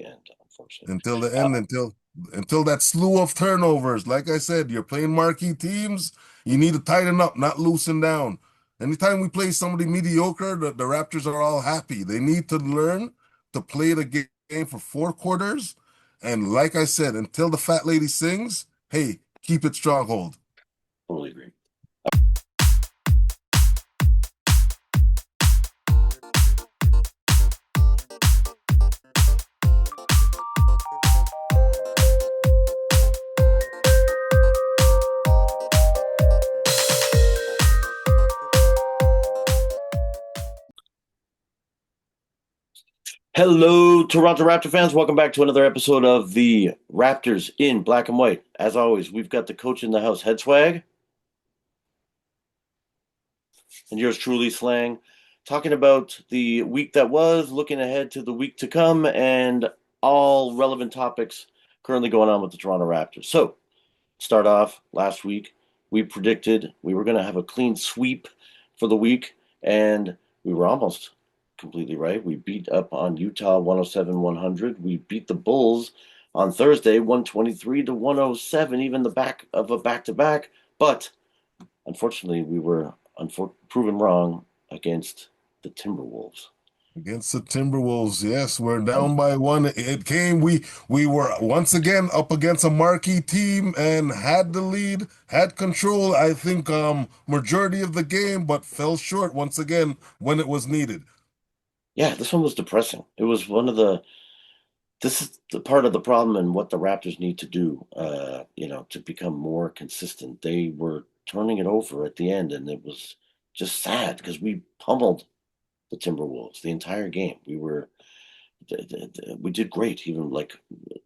the end, unfortunately. Until the end, until that slew of turnovers. Like I said, you're playing marquee teams. You need to tighten up, not loosen down. Anytime we play somebody mediocre, the Raptors are all happy. They need to learn to play the game for 4 quarters. And like I said, until the fat lady sings, hey, keep it stronghold. Totally agree. Hello, Toronto Raptor fans. Welcome back to another episode of the Raptors in Black and White. As always, we've got the coach in the house, Head Swag, and yours truly, Slang, talking about the week that was, looking ahead to the week to come, and all relevant topics currently going on with the Toronto Raptors. So, start off last week, we predicted we were going to have a clean sweep for the week, and we were almost completely right. We beat up on Utah 107-100. We beat the Bulls on Thursday 123 to 107, even the back of a back to back. But unfortunately, we were proven wrong against the Timberwolves. Against the Timberwolves, yes, we're down by one. It came. We were once again up against a marquee team and had the lead, had control. I think majority of the game, but fell short once again when it was needed. Yeah, this one was depressing. It was one of the this is the part of the problem and what the Raptors need to do, to become more consistent. They were turning it over at the end, and it was just sad because we pummeled the Timberwolves the entire game. We did great, even like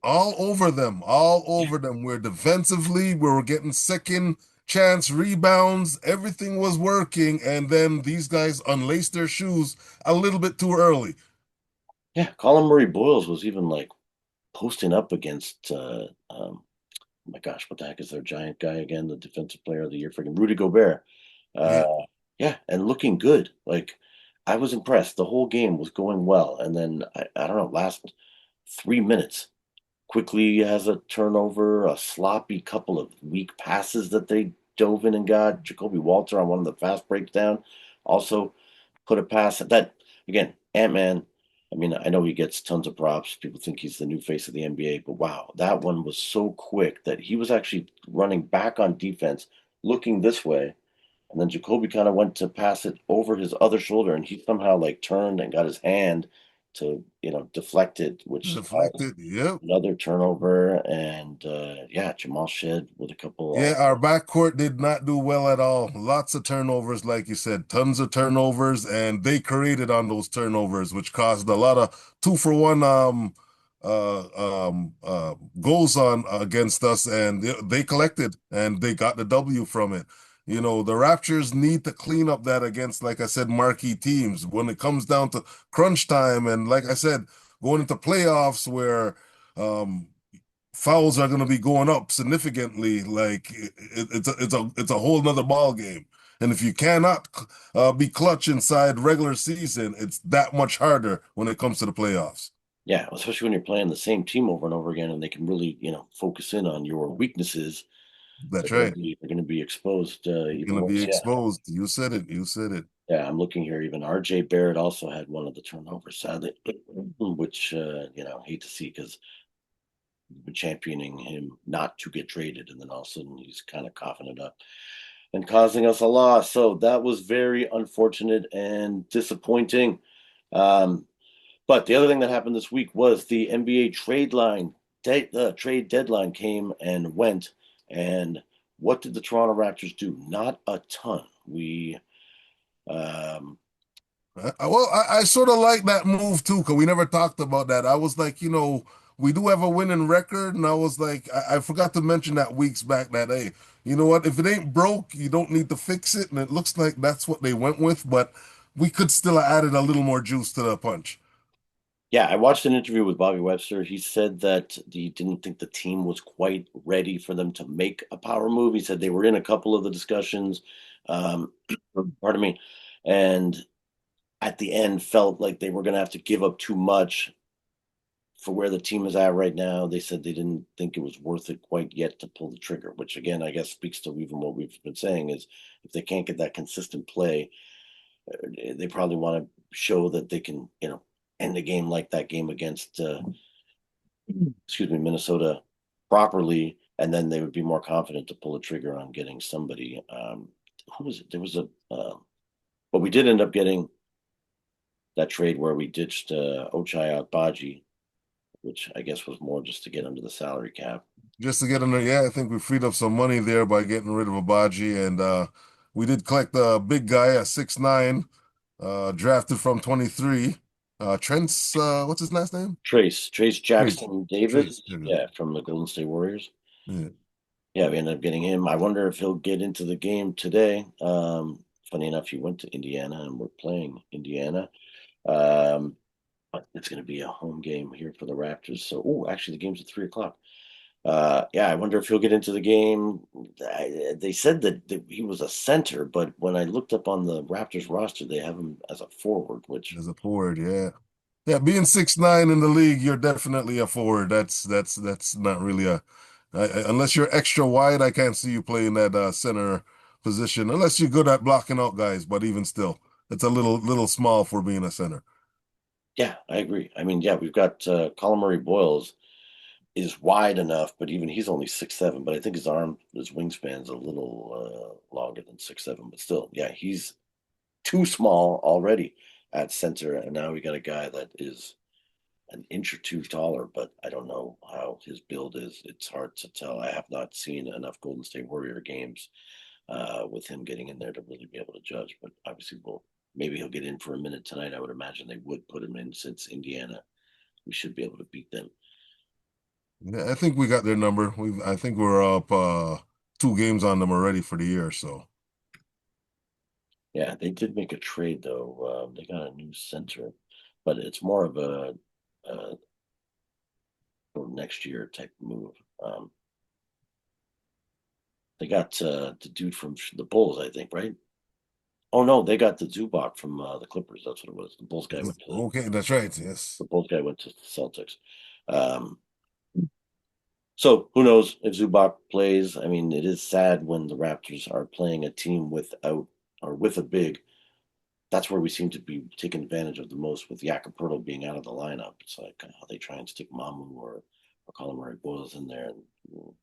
All over them, all over them. We're defensively, we were getting second chance rebounds. Everything was working, and then these guys unlaced their shoes a little bit too early. yeah. Colin Murray Boyles was even like posting up against oh my gosh, what the heck is their giant guy again? The defensive player of the year, freaking Rudy Gobert. Uh, Yeah. yeah, and looking good. Like I was impressed. The whole game was going well, and then I don't know, last 3 minutes, Quickley has a turnover, a sloppy couple of weak passes that they dove in and got. Jacoby Walter on one of the fast breakdown also put a pass that again, Ant-Man. I mean, I know he gets tons of props. People think he's the new face of the NBA, but wow, that one was so quick that he was actually running back on defense, looking this way, and then Jacoby kind of went to pass it over his other shoulder, and he somehow like turned and got his hand to deflect it, which caused Deflected. Yep. another turnover. And yeah, Jamal Shed with a Yeah, couple. our backcourt did not do well at all. Lots of turnovers, like you said, tons of turnovers, and they created on those turnovers, which caused a lot of 2-for-1 goals on against us, and they collected and they got the W from it. The Raptors need to clean up that against, like I said, marquee teams. When it comes down to crunch time, and like I said, going into playoffs where um fouls are going to be going up significantly. Like it's a whole nother ball game. And if you cannot be clutch inside regular season, it's that much harder when it comes to the playoffs. Yeah, especially when you're playing the same team over and over again, and they can really focus in on your weaknesses. That's right. They're going to be exposed You're even going to be worse. Yeah, exposed. You said it. You said it. yeah. I'm looking here. Even R.J. Barrett also had one of the turnovers, sadly, which hate to see because we've been championing him not to get traded, and then all of a sudden he's kind of coughing it up and causing us a loss. So that was very unfortunate and disappointing. Um, but the other thing that happened this week was the NBA trade deadline came and went. And what did the Toronto Raptors do? Not a ton. We, um, Well, I sort of like that move too, because we never talked about that. I was like, we do have a winning record, and I was like, I forgot to mention that weeks back that, hey, you know what? If it ain't broke, you don't need to fix it. And it looks like that's what they went with, but we could still have added a little more juice to the punch. yeah, I watched an interview with Bobby Webster. He said that he didn't think the team was quite ready for them to make a power move. He said they were in a couple of the discussions, um, pardon me, and at the end felt like they were going to have to give up too much for where the team is at right now, they said they didn't think it was worth it quite yet to pull the trigger, which again, I guess speaks to even what we've been saying is if they can't get that consistent play, they probably want to show that they can, end the game like that game against, excuse me, Minnesota properly, and then they would be more confident to pull a trigger on getting somebody. Who was it? There was but we did end up getting that trade where we ditched Ochai Agbaji, which I guess was more just to get under the salary cap. Just to get in there, yeah, I think we freed up some money there by getting rid of Abaji, and we did collect a big guy, a 6'9", drafted from 23. Trent's what's his last name? Trace Trace. Jackson Davis, Trace. There you yeah, from the Golden State Warriors. go. Yeah. Yeah, we ended up getting him. I wonder if he'll get into the game today. Funny enough, he went to Indiana and we're playing Indiana. Um, but it's going to be a home game here for the Raptors. So, oh, actually, the game's at 3 o'clock. Yeah, I wonder if he'll get into the game. They said that he was a center, but when I looked up on the Raptors roster, they have him as a forward, which, As a forward, yeah. Yeah, being 6'9" in the league, you're definitely a forward. That's not really unless you're extra wide, I can't see you playing that center position unless you're good at blocking out guys, but even still, it's a little small for being a center. yeah, I agree. I mean, yeah, we've got Colin Murray Boyles is wide enough, but even he's only 6'7". But I think his wingspan's a little longer than 6'7". But still, yeah, he's too small already at center, and now we got a guy that is an inch or two taller. But I don't know how his build is. It's hard to tell. I have not seen enough Golden State Warrior games with him getting in there to really be able to judge. But obviously, maybe he'll get in for a minute tonight. I would imagine they would put him in since Indiana. We should be able to beat them. Yeah, I think we got their number. I think we're up 2 games on them already for the year. So Yeah, they did make a trade though. They got a new center, but it's more of a next year type move. They got the dude from the Bulls, I think, right? Oh no, they got the Zubac from the Clippers. That's what it was. okay, that's right. Yes. The Bulls guy went to the Celtics. Um, so who knows if Zubac plays? I mean, it is sad when the Raptors are playing a team without or with a big. That's where we seem to be taking advantage of the most with Yakapurtl being out of the lineup. It's like how they try and stick Mamu or Colin Murray Boyles in there, and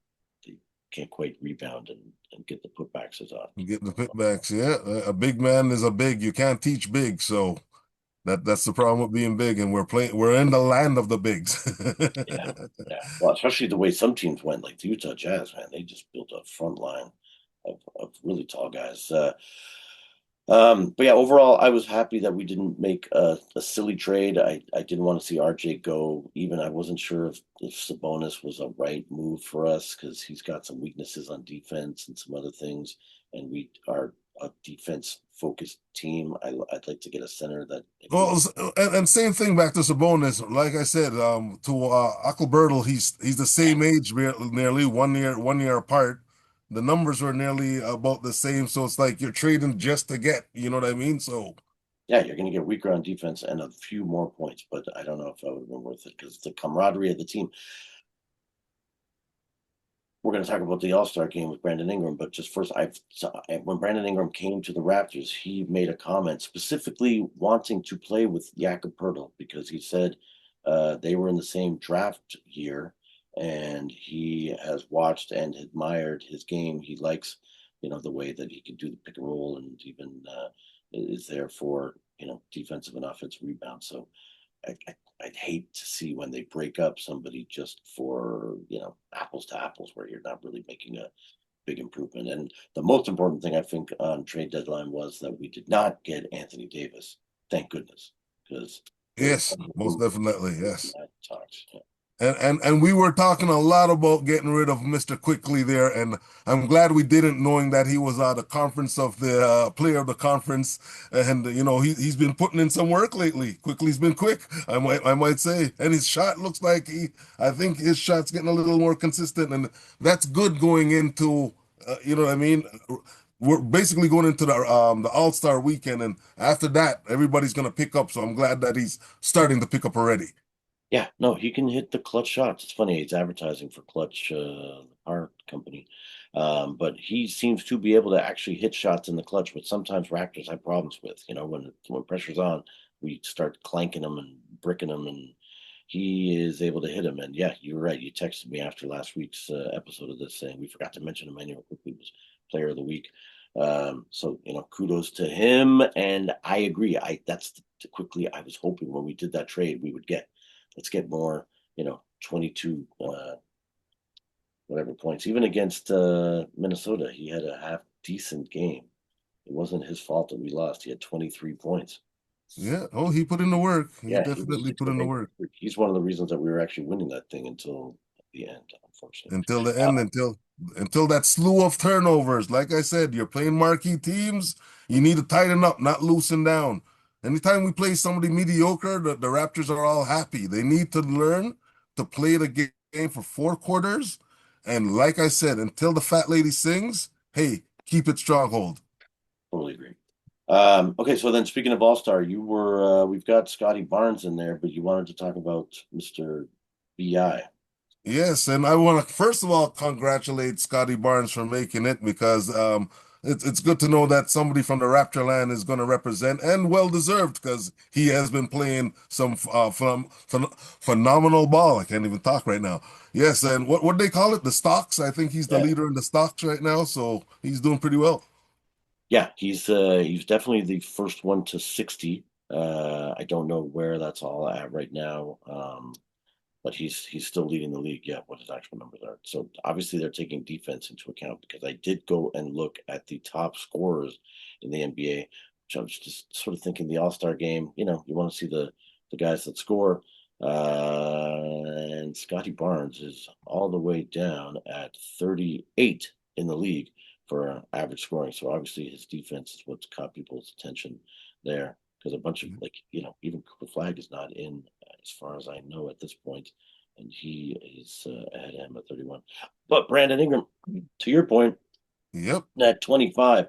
they can't quite rebound and get the putbacks as often. Getting the putbacks. Yeah, a big man is a big. You can't teach big, so that's the problem with being big. And We're in the land of the bigs. Yeah, yeah. Well, especially the way some teams went, like the Utah Jazz, man, they just built a front line of really tall guys. But yeah, overall, I was happy that we didn't make a silly trade. I didn't want to see RJ go. Even I wasn't sure if Sabonis was a right move for us because he's got some weaknesses on defense and some other things. And we are a defense focused team. I'd like to get a center that if we Well, and same thing back to Sabonis. Like I said, to Bertel, he's the same age, nearly 1 year apart. The numbers are nearly about the same, so it's like you're trading just to get. You know what I mean? So yeah, you're going to get weaker on defense and a few more points, but I don't know if that would have been worth it because the camaraderie of the team. We're going to talk about the All-Star game with Brandon Ingram, but just first, when Brandon Ingram came to the Raptors, he made a comment specifically wanting to play with Jakob Poeltl because he said they were in the same draft year, and he has watched and admired his game. He likes, the way that he can do the pick and roll and even is there for defensive and offensive rebound. So I'd hate to see when they break up somebody just for apples to apples, where you're not really making a big improvement. And the most important thing I think on trade deadline was that we did not get Anthony Davis. Thank goodness, because there was yes, most definitely, yes. talks. Yeah. And we were talking a lot about getting rid of Mr. Quickley there, and I'm glad we didn't, knowing that he was the conference of the player of the conference, and he's been putting in some work lately. Quickly's been quick, I might say, and his shot looks like I think his shot's getting a little more consistent, and that's good going into you know what I mean. We're basically going into the All-Star weekend, and after that, everybody's gonna pick up. So I'm glad that he's starting to pick up already. Yeah, no, he can hit the clutch shots. It's funny, he's advertising for Clutch, the car company. But he seems to be able to actually hit shots in the clutch, which sometimes Raptors have problems with. When pressure's on, we start clanking them and bricking them, and he is able to hit them. And yeah, you're right. You texted me after last week's episode of this saying we forgot to mention Emmanuel Quickley was Player of the Week. So kudos to him. And I agree. That's the Quickly I was hoping when we did that trade we would get. Let's get more, 22 whatever points. Even against Minnesota, he had a half decent game. It wasn't his fault that we lost. He had 23 points. Yeah. Oh, he put in the work. He Yeah, he was definitely just put a in the big. work. He's one of the reasons that we were actually winning that thing until the end, unfortunately. Until the Uh, end, until that slew of turnovers. Like I said, you're playing marquee teams. You need to tighten up, not loosen down. Anytime we play somebody mediocre, the Raptors are all happy. They need to learn to play the game for 4 quarters. And like I said, until the fat lady sings, hey, keep it stronghold. totally agree. Okay, so then speaking of All Star, we've got Scottie Barnes in there, but you wanted to talk about Mr. Bi. Yes, and I want to first of all congratulate Scottie Barnes for making it because it's good to know that somebody from the Raptor land is going to represent and well deserved because he has been playing some phenomenal ball. I can't even talk right now. Yes, and what they call it, the stocks. I think he's the Yeah, leader in the stocks right now, so he's doing pretty well. yeah, he's definitely the first one to 60. I don't know where that's all at right now. But he's still leading the league. Yeah, what his actual numbers are. So obviously they're taking defense into account because I did go and look at the top scorers in the NBA, which I was just sort of thinking the All Star game. You want to see the guys that score. And Scottie Barnes is all the way down at 38 in the league for average scoring. So obviously his defense is what's caught people's attention there because a bunch of even Cooper Flag is not in as far as I know at this point, and he is ahead of him at 31. But Brandon Ingram, to your point, Yep. at 25,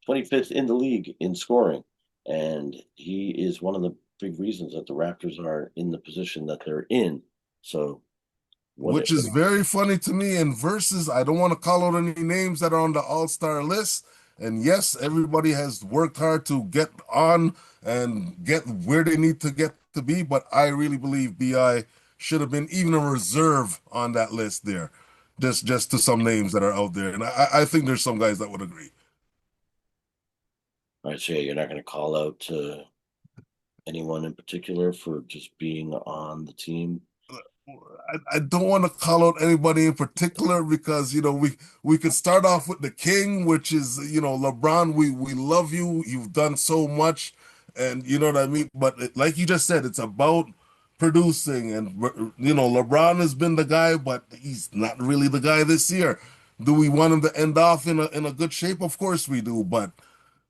25th in the league in scoring, and he is one of the big reasons that the Raptors are in the position that they're in. So what? Which is very funny to me. And versus, I don't want to call out any names that are on the all-star list. And yes, everybody has worked hard to get on and get where they need to get to be, but I really believe BI should have been even a reserve on that list there. Just to some names that are out there. And I think there's some guys that would agree. I'd say you're not going to call out anyone in particular for just being on the team. I don't want to call out anybody in particular because we could start off with the king, which is LeBron. We love you. You've done so much, and you know what I mean. But like you just said, it's about producing, and LeBron has been the guy, but he's not really the guy this year. Do we want him to end off in a good shape? Of course we do, but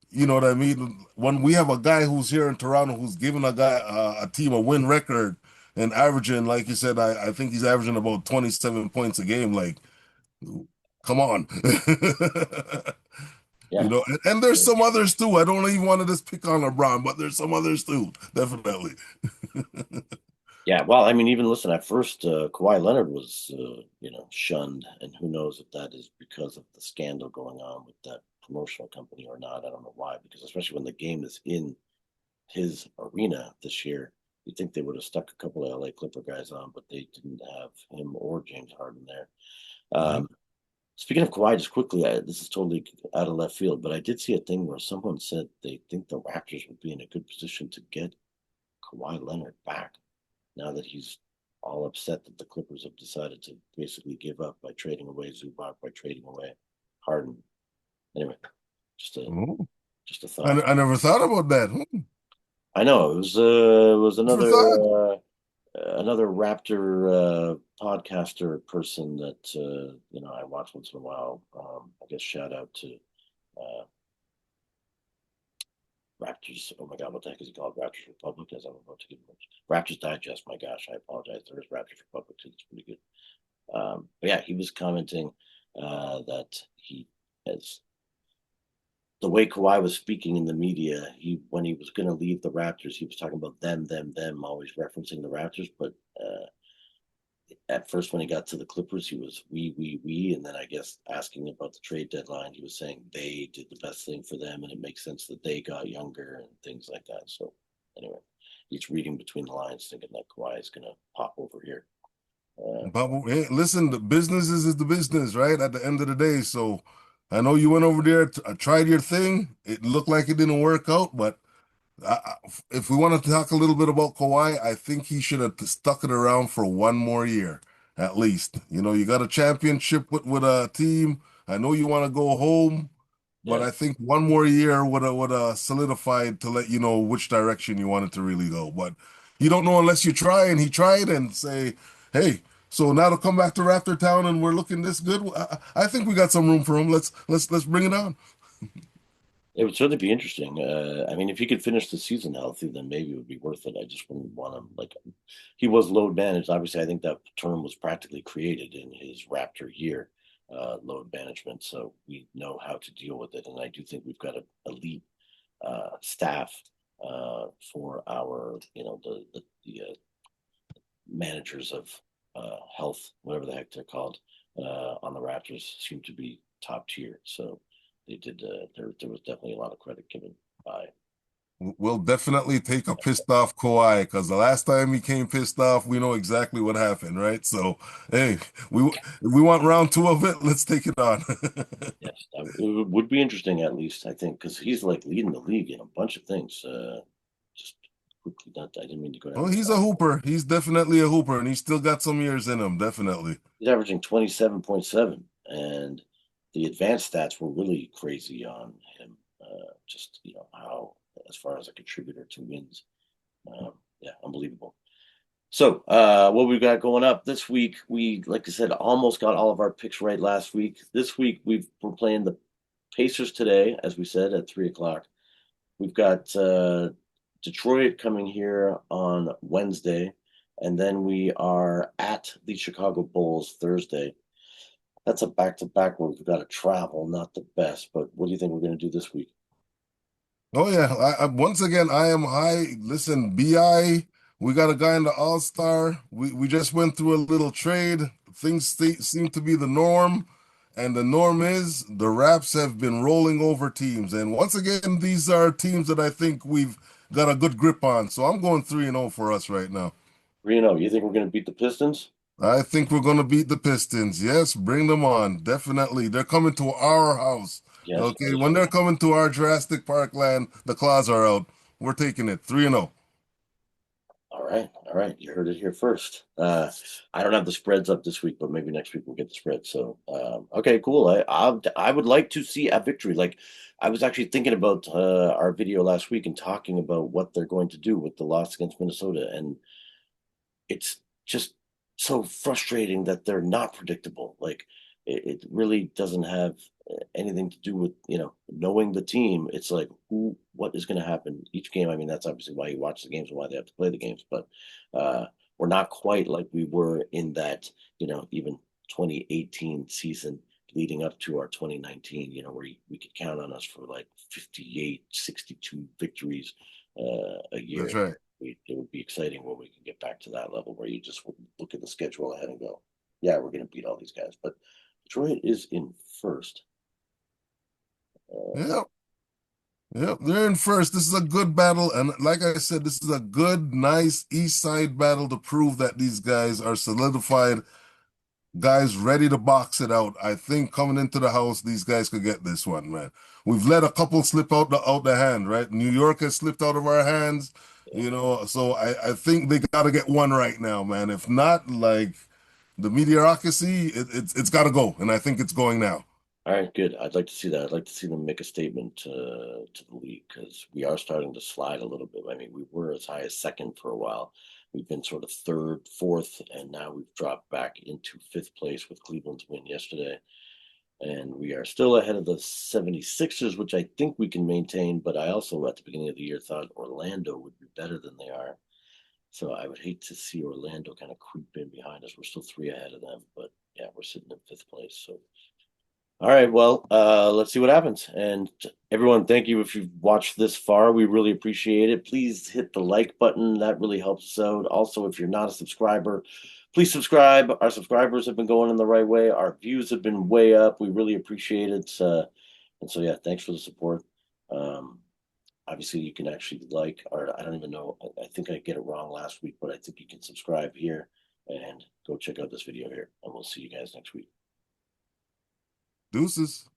you know what I mean? When we have a guy who's here in Toronto who's giving a team a win record and averaging, like you said, I think he's averaging about 27 points a game. Like, come on. Yeah. And there's some others too. I don't even want to just pick on LeBron, but there's some others too, definitely. Yeah, well, I mean, even listen, at first, Kawhi Leonard was, shunned, and who knows if that is because of the scandal going on with that promotional company or not. I don't know why, because especially when the game is in his arena this year, you'd think they would have stuck a couple of LA Clipper guys on, but they didn't have him or James Harden there. Mhm. Um, Speaking of Kawhi, just quickly, this is totally out of left field, but I did see a thing where someone said they think the Raptors would be in a good position to get Kawhi Leonard back now that he's all upset that the Clippers have decided to basically give up by trading away Zubac, by trading away Harden. Anyway, just a Oh, just a I, thought. I never thought about that. I know it was For another thought. another Raptor podcaster person that I watch once in a while. I guess shout out to uh, Raptors. Oh my God, what the heck is it called? Raptors Republic. As I'm about to give Raptors Digest. My gosh, I apologize. There is Raptors Republic too. It's pretty good. But yeah, he was commenting that he has the way Kawhi was speaking in the media, he when he was going to leave the Raptors, he was talking about them, always referencing the Raptors. But at first, when he got to the Clippers, he was we, and then I guess asking about the trade deadline, he was saying they did the best thing for them, and it makes sense that they got younger and things like that. So anyway, he's reading between the lines, thinking that Kawhi is going to pop over here. But hey, listen, the business is the business, right? At the end of the day. So I know you went over there, tried your thing. It looked like it didn't work out, but if we want to talk a little bit about Kawhi, I think he should have stuck it around for one more year at least. You know, you got a championship with a team. I know you want to go home, but Yeah, I think one more year would have solidified to let you know which direction you wanted to really go. But you don't know unless you try, and he tried and say, "Hey, so now to come back to Raptor Town and we're looking this good. I think we got some room for him. Let's bring it on." it would certainly be interesting. I mean, if he could finish the season healthy, then maybe it would be worth it. I just wouldn't want him like he was load managed. Obviously, I think that term was practically created in his Raptor year, load management. So we know how to deal with it, and I do think we've got a elite staff for our, the managers of health, whatever the heck they're called, on the Raptors seem to be top tier. So they did. There was definitely a lot of credit given by. We'll definitely take a pissed off Kawhi because the last time he came pissed off, we know exactly what happened, right? So, hey, if we want round two of it, let's take it on. Yes, it would be interesting at least, I think, because he's like leading the league in a bunch of things. Just quickly, not I didn't mean to go down Well, this he's a rabbit hole. hooper. He's definitely a hooper, and he's still got some years in him, definitely. He's averaging 27.7, and the advanced stats were really crazy on him. Just how, as far as a contributor to wins, yeah, unbelievable. So, what we've got going up this week, we, like I said, almost got all of our picks right last week. This week, we're playing the Pacers today, as we said, at 3 o'clock. We've got Detroit coming here on Wednesday, and then we are at the Chicago Bulls Thursday. That's a back-to-back where we've got to travel, not the best. But what do you think we're going to do this week? Oh yeah, once again I am high. Listen, Bi, we got a guy in the All Star. We just went through a little trade. Things seem to be the norm, and the norm is the Raps have been rolling over teams. And once again, these are teams that I think we've got a good grip on. So I'm going 3-0 for us right now. Reno, you think we're going to beat the Pistons? I think we're going to beat the Pistons. Yes, bring them on. Definitely. They're coming to our house. Yes, that Okay, is when they're true. coming to our Jurassic Park land, the claws are out. We're taking it 3-0. All right, all right. You heard it here first. I don't have the spreads up this week, but maybe next week we'll get the spread. So, okay, cool. I would like to see a victory. Like I was actually thinking about our video last week and talking about what they're going to do with the loss against Minnesota, and it's just so frustrating that they're not predictable. Like it really doesn't have anything to do with knowing the team. It's like what is going to happen each game. I mean, that's obviously why you watch the games and why they have to play the games. But uh, we're not quite like we were in that even 2018 season leading up to our 2019. Where we could count on us for like 58, 62 victories a That's year. right. It would be exciting when we can get back to that level where you just look at the schedule ahead and go, yeah, we're going to beat all these guys. But Detroit is in first. Uh, Yep. Yep. They're in first. This is a good battle. And like I said, this is a good, nice East Side battle to prove that these guys are solidified, guys ready to box it out. I think coming into the house, these guys could get this one, man. We've let a couple slip out the hand, right? New York has slipped out of our hands, yeah. so I think they got to get one right now, man. If not, like the mediocrity, it's got to go, and I think it's going now. All right, good. I'd like to see that. I'd like to see them make a statement to the league because we are starting to slide a little bit. I mean, we were as high as second for a while. We've been sort of third, fourth, and now we've dropped back into fifth place with Cleveland's win yesterday. And we are still ahead of the 76ers, which I think we can maintain. But I also, at the beginning of the year, thought Orlando would be better than they are. So I would hate to see Orlando kind of creep in behind us. We're still three ahead of them, but yeah, we're sitting in fifth place. So All right, well, let's see what happens. And everyone, thank you if you've watched this far. We really appreciate it. Please hit the like button. That really helps us out. Also, if you're not a subscriber, please subscribe. Our subscribers have been going in the right way. Our views have been way up. We really appreciate it. And so, yeah, thanks for the support. Um, Obviously, you can actually like, or I don't even know. I think I get it wrong last week, but I think you can subscribe here and go check out this video here. And we'll see you guys next week. Deuces.